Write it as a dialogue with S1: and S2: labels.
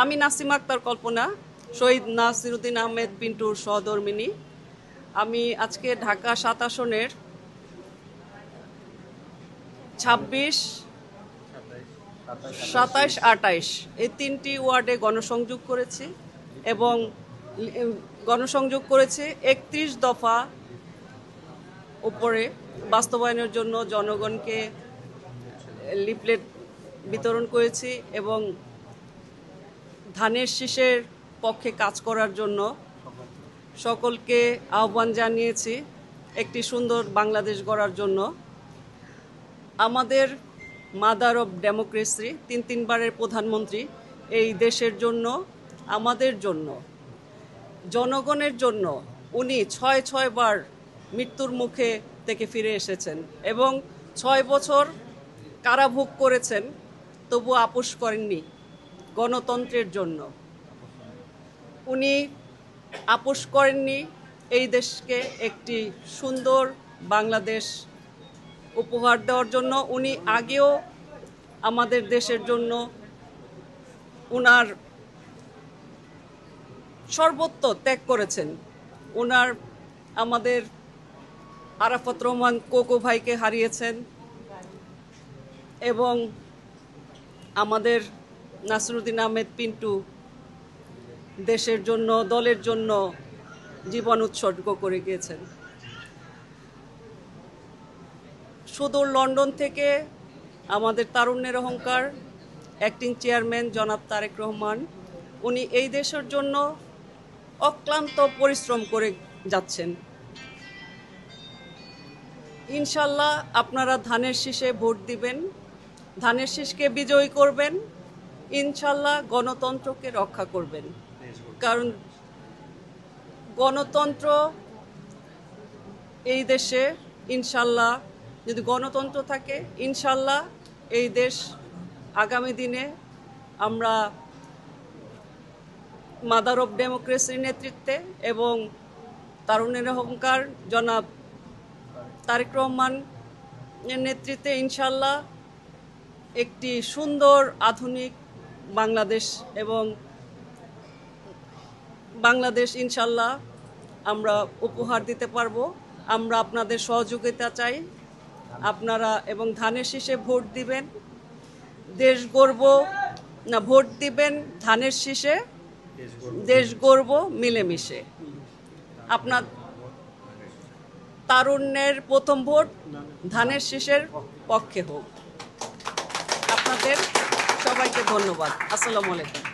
S1: আমি নাসিমা আক্তার কল্পনা, শহীদ নাসিরউদ্দিন আহমেদ পিন্টুর সহধর্মিণী। আমি আজকে ঢাকা ৭ আসনের ২৬, ২৭, ২৮ এই ৩টি ওয়ার্ডে গণসংযোগ করেছি এবং গণসংযোগ করেছি ৩১ দফা উপরে বাস্তবায়নের জন্য জনগণকে লিফলেট বিতরণ করেছি এবং ধানের শীষের পক্ষে কাজ করার জন্য সকলকে আহ্বান জানিয়েছি একটি সুন্দর বাংলাদেশ গড়ার জন্য। আমাদের মাদার অফ ডেমোক্রেসি, তিনবারের প্রধানমন্ত্রী এই দেশের জন্য, আমাদের জন্য, জনগণের জন্য উনি ৬ বার মৃত্যুর মুখে থেকে ফিরে এসেছেন এবং ৬ বছর কারাভোগ করেছেন, তবু আপোস করেননি গণতন্ত্রের জন্য। উনি আপোস করেননি এই দেশকে একটি সুন্দর বাংলাদেশ উপহার দেওয়ার জন্য। উনি আগেও আমাদের দেশের জন্য উনার সর্বত্র ত্যাগ করেছেন। উনার আমাদের আরাফাত রহমান কোকো ভাইকে হারিয়েছেন এবং আমাদের নাসিরউদ্দিন আহমেদ পিন্টু দেশের জন্য, দলের জন্য জীবন উৎসর্গ করে গিয়েছেন। সুদূর লন্ডন থেকে আমাদের তারুণ্যের অহংকার অ্যাক্টিং চেয়ারম্যান জনাব তারেক রহমান, উনি এই দেশের জন্য অক্লান্ত পরিশ্রম করে যাচ্ছেন। ইনশাল্লাহ আপনারা ধানের শীষে ভোট দিবেন, ধানের শীষকে বিজয়ী করবেন, ইনশাল্লাহ গণতন্ত্রকে রক্ষা করবেন। কারণ গণতন্ত্র এই দেশে, ইনশাল্লাহ যদি গণতন্ত্র থাকে, ইনশাল্লাহ এই দেশ আগামী দিনে আমরা মাদার অফ ডেমোক্রেসির নেতৃত্বে এবং তারুণের অহংকার জনাব তারেক রহমানের নেতৃত্বে ইনশাল্লাহ একটি সুন্দর আধুনিক বাংলাদেশ এবং বাংলাদেশ ইনশাল্লাহ আমরা উপহার দিতে পারবো। আমরা আপনাদের সহযোগিতা চাই। আপনারা এবং ধানের শীষে ভোট দিবেন, দেশ গড়ব না, ভোট দিবেন ধানের শীষে, দেশ গড়ব মিলেমিশে। আপনার তারুণ্যের প্রথম ভোট ধানের শীষের পক্ষে হোক। আপনাদের সবাইকে ধন্যবাদ। আসসালামু আলাইকুম।